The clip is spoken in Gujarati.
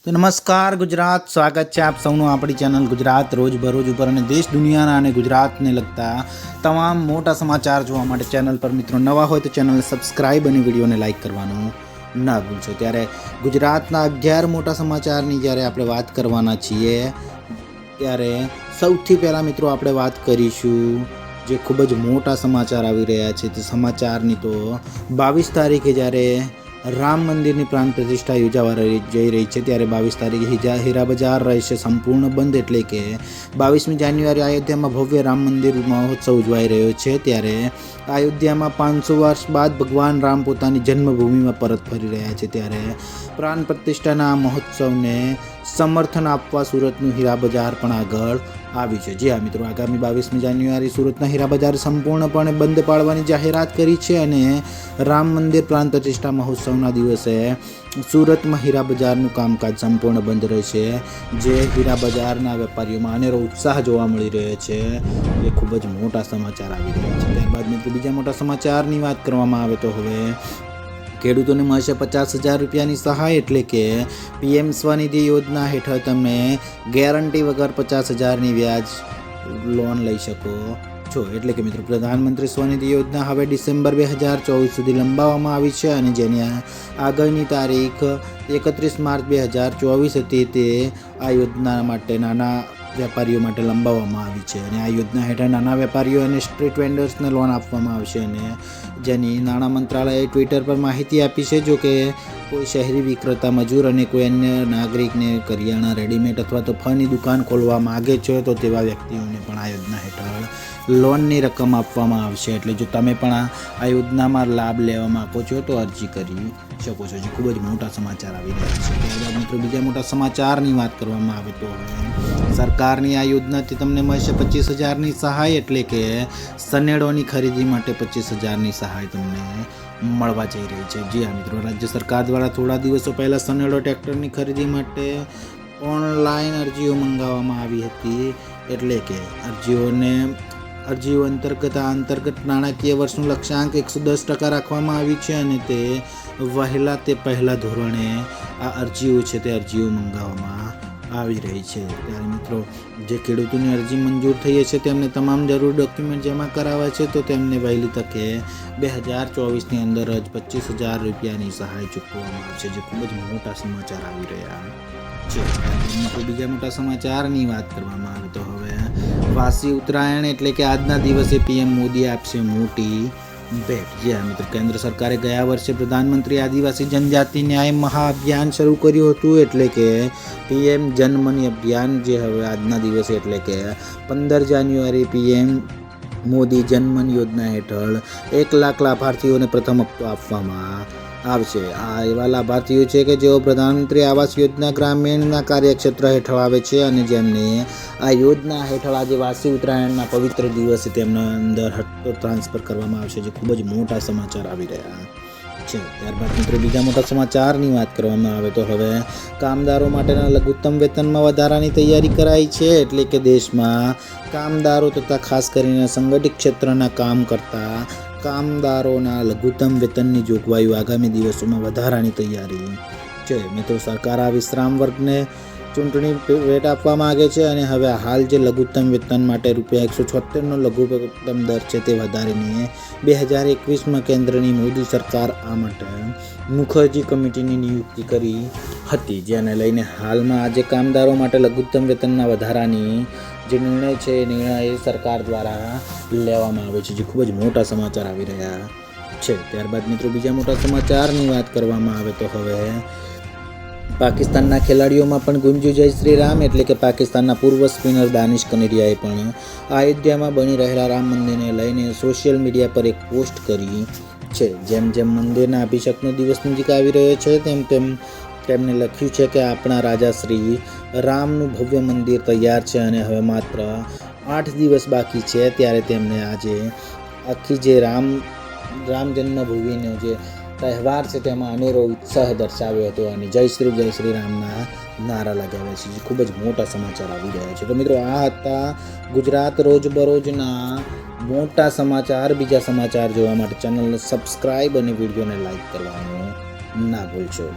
તો નમસ્કાર ગુજરાત, સ્વાગત છે આપ સૌનું આપણી ચેનલ ગુજરાત રોજબરોજ ઉપર અને દેશ દુનિયાના અને ગુજરાતને લગતા તમામ મોટા સમાચાર જોવા માટે ચેનલ પર મિત્રો નવા હોય તો ચેનલને સબસ્ક્રાઈબ અને વિડીયોને લાઇક કરવાનું ના ભૂલશો। ત્યારે ગુજરાતના 11 મોટા સમાચારની જ્યારે આપણે વાત કરવાના છીએ ત્યારે સૌથી પહેલાં મિત્રો આપણે વાત કરીશું જે ખૂબ જ મોટા સમાચાર આવી રહ્યા છે તે સમાચારની તો 22 તારીખે જ્યારે રામ મંદિરની પ્રાણ પ્રતિષ્ઠા યોજાવા જઈ રહી છે ત્યારે 22 તારીખે હીરા બજાર રહેશે સંપૂર્ણ બંધ, એટલે કે 22મી જાન્યુઆરી અયોધ્યામાં ભવ્ય રામ મંદિર મહોત્સવ ઉજવાઈ રહ્યો છે। ત્યારે અયોધ્યામાં 500 વર્ષ બાદ ભગવાન રામ પોતાની જન્મભૂમિમાં પરત ફરી રહ્યા છે। ત્યારે પ્રાણ પ્રતિષ્ઠાના આ મહોત્સવને સમર્થન આપવા સુરતનું હીરા બજાર પણ આગળ આવી છે। જી હા મિત્રો, આગામી 22મી જાન્યુઆરી સુરતના હીરા બજાર સંપૂર્ણપણે બંધ પાડવાની જાહેરાત કરી છે અને રામ મંદિર પ્રાણ પ્રતિષ્ઠા મહોત્સવના દિવસે સુરતમાં હીરા બજારનું કામકાજ સંપૂર્ણ બંધ રહેશે, જે હીરા બજારના વેપારીઓમાં અનેરો ઉત્સાહ જોવા મળી રહ્યો છે। એ ખૂબ જ મોટા સમાચાર આવી રહ્યા છે। ત્યારબાદ મિત્રો બીજા મોટા સમાચારની વાત કરવામાં આવે તો હવે ખેડૂતોને મળશે 50,000 રૂપિયાની સહાય, એટલે કે પીએમ સ્વનિધિ યોજના હેઠળ તમે ગેરંટી વગર 50,000ની વ્યાજ લોન લઈ શકો છો। એટલે કે મિત્રો પ્રધાનમંત્રી સ્વનિધિ યોજના હવે ડિસેમ્બર 2024 સુધી લંબાવવામાં આવી છે અને જેની આગળની તારીખ 31 માર્ચ 2024 હતી તે આ યોજના માટે નાના વેપારીઓ માટે લંબાવવામાં આવી છે અને આ યોજના હેઠળ નાના વેપારીઓ અને સ્ટ્રીટ વેન્ડર્સને લોન આપવામાં આવશે અને જેની નાણાં મંત્રાલયે ટ્વિટર પર માહિતી આપી છે। જો કે કોઈ શહેરી વિક્રેતા, મજૂર અને કોઈ અન્ય નાગરિકને કરિયાણા, રેડીમેડ અથવા તો ફળની દુકાન ખોલવા માગે છે તો તેવા વ્યક્તિઓને પણ આ યોજના હેઠળ લોનની રકમ આપવામાં આવશે। એટલે જો તમે પણ આ યોજનામાં લાભ લેવા માગો છો તો અરજી કરી શકો છો। જે ખૂબ જ મોટા સમાચાર આવી રહ્યા છે। ત્યારબાદ મિત્રો બીજા મોટા સમાચારની વાત કરવામાં આવે તો સરકારની આ યોજનાથી તમને મળશે 25,000ની સહાય, એટલે કે સનેડોની ખરીદી માટે 25,000ની સહાય તમને મળવા જઈ રહી છે। જી હા મિત્રો, રાજ્ય સરકાર દ્વારા થોડા દિવસો પહેલાં સનેડો ટ્રેક્ટરની ખરીદી માટે ઓનલાઈન અરજીઓ મંગાવવામાં આવી હતી, એટલે કે અરજીઓ અંતર્ગત નાણાકીય વર્ષનું લક્ષ્યાંક 110% રાખવામાં આવી છે અને તે પહેલા ધોરણે આ અરજીઓ છે તે અરજીઓ મંગાવવામાં આવી રહી છે। ત્યારે મિત્રો જે ખેડૂતોની અરજી મંજૂર થઈ છે તેમને તમામ જરૂરી ડોક્યુમેન્ટ જમા કરાવવા છે તો તેમને વહેલી તકે 2024ની અંદર જ 25,000 રૂપિયાની સહાય ચૂકવવામાં આવશે, જે ખૂબ જ મોટા સમાચાર આવી રહ્યા છે। બીજા મોટા સમાચારની વાત કરવામાં આવે તો હવે વાસી ઉત્તરાયણ, એટલે કે આજના દિવસે પીએમ મોદી આપશે મોટી ભેટ। જી હા મિત્રો, કેન્દ્ર સરકારે ગયા વર્ષે પ્રધાનમંત્રી આદિવાસી જનજાતિ ન્યાય મહાઅભિયાન શરૂ કર્યું હતું, એટલે કે પીએમ જનમની અભિયાન, જે હવે આજના દિવસે એટલે કે 15 જાન્યુઆરી પીએમ મોદી જનમન યોજના હેઠળ 1 લાખ લાભાર્થીઓને પ્રથમ હપ્તો આપવામાં આવશે। આ એવા લાભાર્થીઓ છે કે જેઓ પ્રધાનમંત્રી આવાસ યોજના ગ્રામીણના કાર્યક્ષેત્ર હેઠળ આવે છે અને જેમને આ યોજના હેઠળ આજે વાસી ઉત્તરાયણના પવિત્ર દિવસે તેમના અંદર હપ્તો ટ્રાન્સફર કરવામાં આવશે, જે ખૂબ જ મોટા સમાચાર આવી રહ્યા છે। ત્યારબાદ મિત્રો બીજા મોટા સમાચારની વાત કરવામાં આવે તો હવે કામદારો માટેના લઘુત્તમ વેતનમાં વધારાની તૈયારી કરાઈ છે, એટલે કે દેશમાં કામદારો તથા ખાસ કરીને સંગઠિત ક્ષેત્રના કામ કરતા કામદારોના લઘુત્તમ વેતનની જોગવાઈઓ આગામી દિવસોમાં વધારાની તૈયારી છે। મિત્રો સરકાર આ વિશ્રામ વર્ગને ચૂંટણી ભેટ આપવા માગે છે અને હવે હાલ જે લઘુત્તમ વેતન માટે ₹176નો લઘુત્તમ દર છે તે વધારીને 2021માં કેન્દ્રની મોદી સરકાર આ માટે મુખર્જી કમિટીની નિયુક્તિ કરી હતી, જેને લઈને હાલમાં આજે કામદારો માટે લઘુત્તમ વેતનના વધારાની જે નિર્ણય છે એ નિર્ણય સરકાર દ્વારા લેવામાં આવે છે, જે ખૂબ જ મોટા સમાચાર આવી રહ્યા છે। ત્યારબાદ મિત્રો બીજા મોટા સમાચારની વાત કરવામાં આવે તો હવે પાકિસ્તાનના ખેલાડીઓમાં પણ ગુંજ્યું જય શ્રી રામ, એટલે કે પાકિસ્તાનના પૂર્વ સ્પિનર દાનિશ કનેરિયાએ પણ અયોધ્યામાં બની રહેલા રામ મંદિરને લઈને સોશિયલ મીડિયા પર એક પોસ્ટ કરી છે। જેમ જેમ મંદિરના અભિષેકનો દિવસ નજીક આવી રહ્યો છે તેમ તેમણે લખ્યું છે કે આપણા રાજા શ્રી રામનું ભવ્ય મંદિર તૈયાર છે અને હવે માત્ર 8 દિવસ બાકી છે। ત્યારે તેમણે આજે આખી જે રામ જન્મભૂમિનો જે તહેવાર છે તેમાં અનેરો ઉત્સાહ દર્શાવ્યો હતો અને જય શ્રી રામના નારા લગાવ્યા છે, જે ખૂબ જ મોટા સમાચાર આવી રહ્યા છે। તો મિત્રો આ હતા ગુજરાત રોજબરોજના મોટા સમાચાર। બીજા સમાચાર જોવા માટે ચેનલને સબસ્ક્રાઈબ અને વિડીયોને લાઈક કરવાનું ના ભૂલશો।